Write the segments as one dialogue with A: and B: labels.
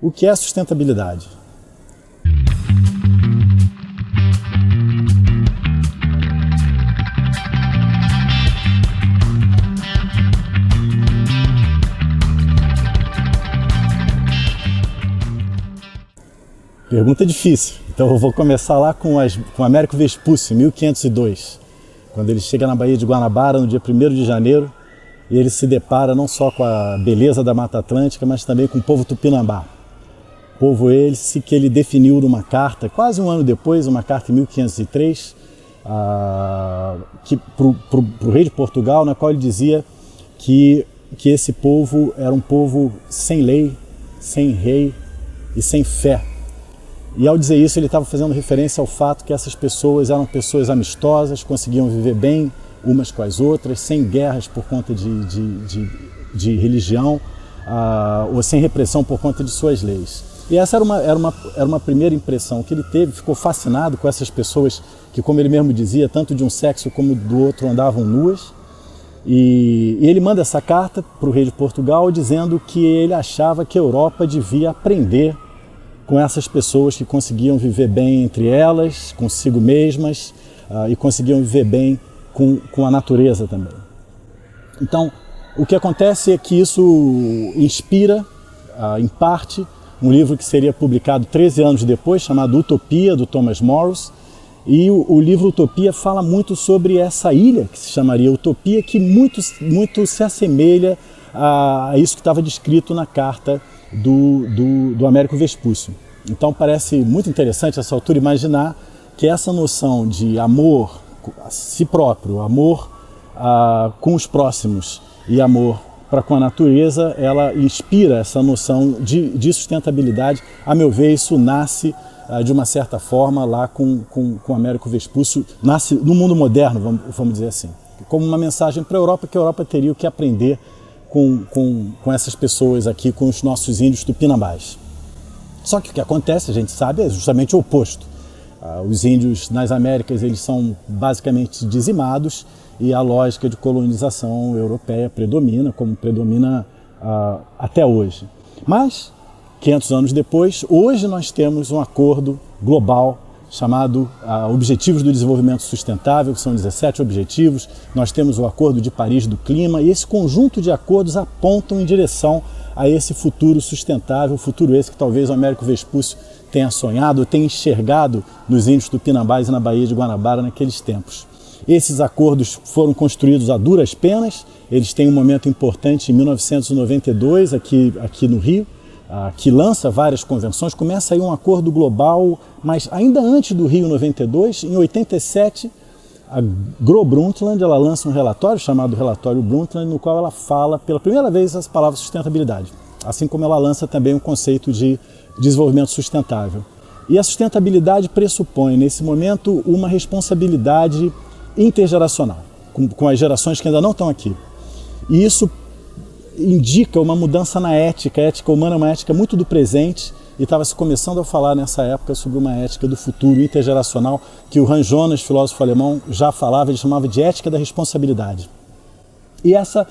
A: O que é sustentabilidade? Pergunta difícil. Então eu vou começar lá com Américo Vespucci, 1502, quando ele chega na Baía de Guanabara no dia 1º de janeiro e ele se depara não só com a beleza da Mata Atlântica, mas também com o povo tupinambá. Povo esse que ele definiu numa carta, quase um ano depois, uma carta em 1503, para o rei de Portugal, na qual ele dizia que esse povo era um povo sem lei, sem rei e sem fé. E ao dizer isso, ele estava fazendo referência ao fato que essas pessoas eram pessoas amistosas, conseguiam viver bem umas com as outras, sem guerras por conta de religião, ou sem repressão por conta de suas leis. E essa era uma primeira impressão que ele teve, ficou fascinado com essas pessoas que, como ele mesmo dizia, tanto de um sexo como do outro andavam nuas. E ele manda essa carta para o rei de Portugal dizendo que ele achava que a Europa devia aprender com essas pessoas que conseguiam viver bem entre elas, consigo mesmas, e conseguiam viver bem com a natureza também. Então, o que acontece é que isso inspira, em parte, um livro que seria publicado 13 anos depois, chamado Utopia, do Thomas Morris, e o livro Utopia fala muito sobre essa ilha, que se chamaria Utopia, que muito se assemelha a isso que estava descrito na carta do Américo Vespucci. Então parece muito interessante a essa altura imaginar que essa noção de amor a si próprio, amor com os próximos e amor para com a natureza, ela inspira essa noção de sustentabilidade. A meu ver, isso nasce de uma certa forma lá com Américo Vespucci, nasce no mundo moderno, vamos dizer assim, como uma mensagem para a Europa, que a Europa teria o que aprender com essas pessoas aqui, com os nossos índios tupinambás. Só que o que acontece, a gente sabe, é justamente o oposto. Os índios nas Américas, eles são basicamente dizimados e a lógica de colonização europeia predomina, como predomina até hoje. Mas, 500 anos depois, hoje nós temos um acordo global chamado Objetivos do Desenvolvimento Sustentável, que são 17 objetivos. Nós temos o Acordo de Paris do Clima e esse conjunto de acordos apontam em direção a esse futuro sustentável, futuro esse que talvez o Américo Vespucci tenha sonhado, tenha enxergado nos índios tupinambás e na Baía de Guanabara naqueles tempos. Esses acordos foram construídos a duras penas, eles têm um momento importante em 1992, aqui no Rio, que lança várias convenções, começa aí um acordo global, mas ainda antes do Rio 92, em 87, a Gro Brundtland, ela lança um relatório chamado Relatório Brundtland, no qual ela fala pela primeira vez as palavras sustentabilidade, assim como ela lança também o conceito de desenvolvimento sustentável. E a sustentabilidade pressupõe, nesse momento, uma responsabilidade intergeracional, com as gerações que ainda não estão aqui. E isso indica uma mudança na ética. A ética humana é uma ética muito do presente e estava se começando a falar nessa época sobre uma ética do futuro intergeracional que o Hans Jonas, filósofo alemão, já falava, ele chamava de ética da responsabilidade. E essa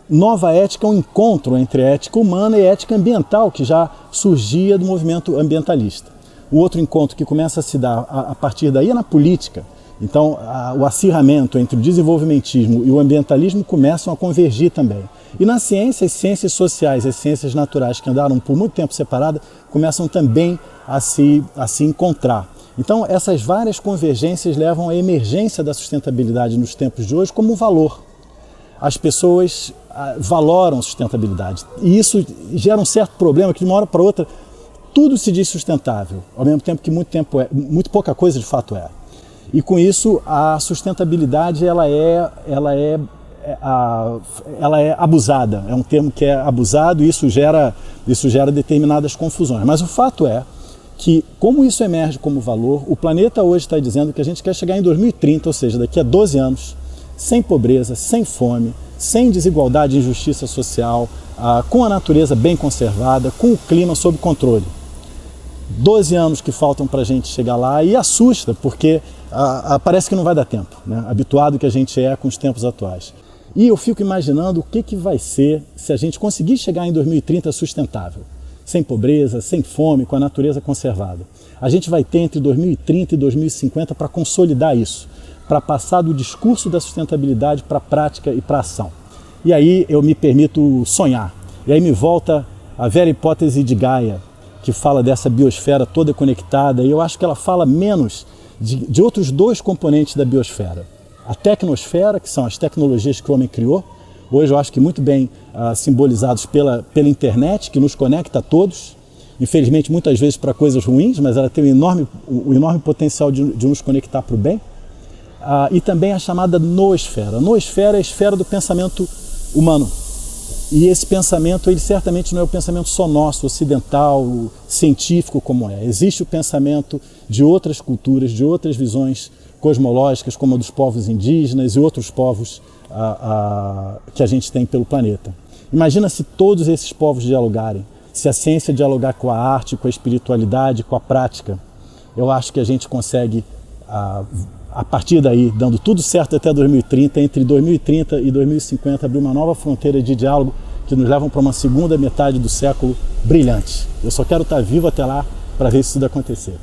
A: nova ética é um encontro entre a ética humana e a ética ambiental que já surgia do movimento ambientalista. O outro encontro que começa a se dar a partir daí é na política. Então, o acirramento entre o desenvolvimentismo e o ambientalismo começam a convergir também. E na ciência, as ciências sociais, as ciências naturais, que andaram por muito tempo separadas, começam também a se encontrar. Então, essas várias convergências levam à emergência da sustentabilidade nos tempos de hoje como um valor. As pessoas valoram sustentabilidade. E isso gera um certo problema que, de uma hora para outra, tudo se diz sustentável, ao mesmo tempo que muito pouca coisa de fato é. E com isso a sustentabilidade ela é abusada, é um termo que é abusado e isso gera determinadas confusões. Mas o fato é que, como isso emerge como valor, o planeta hoje está dizendo que a gente quer chegar em 2030, ou seja, daqui a 12 anos, sem pobreza, sem fome, sem desigualdade e injustiça social, com a natureza bem conservada, com o clima sob controle. 12 anos que faltam para a gente chegar lá e assusta, porque parece que não vai dar tempo, né? Habituado que a gente é com os tempos atuais. E eu fico imaginando o que vai ser se a gente conseguir chegar em 2030 sustentável. sem pobreza, sem fome, com a natureza conservada. A gente vai ter entre 2030 e 2050 para consolidar isso, para passar do discurso da sustentabilidade para a prática e para a ação. E aí eu me permito sonhar. E aí me volta a velha hipótese de Gaia, que fala dessa biosfera toda conectada, e eu acho que ela fala menos de outros dois componentes da biosfera. A tecnosfera, que são as tecnologias que o homem criou, hoje eu acho que muito bem simbolizados pela internet, que nos conecta a todos, infelizmente muitas vezes para coisas ruins, mas ela tem um enorme potencial de nos conectar para o bem. E também a chamada noosfera. A noosfera é a esfera do pensamento humano. E esse pensamento, ele certamente não é o pensamento só nosso, ocidental, científico como é. Existe o pensamento de outras culturas, de outras visões cosmológicas, como a dos povos indígenas e outros povos que a gente tem pelo planeta. Imagina se todos esses povos dialogarem, se a ciência dialogar com a arte, com a espiritualidade, com a prática. Eu acho que a gente consegue, a partir daí, dando tudo certo até 2030, entre 2030 e 2050, abrir uma nova fronteira de diálogo que nos levam para uma segunda metade do século brilhante. Eu só quero estar vivo até lá para ver isso tudo acontecer.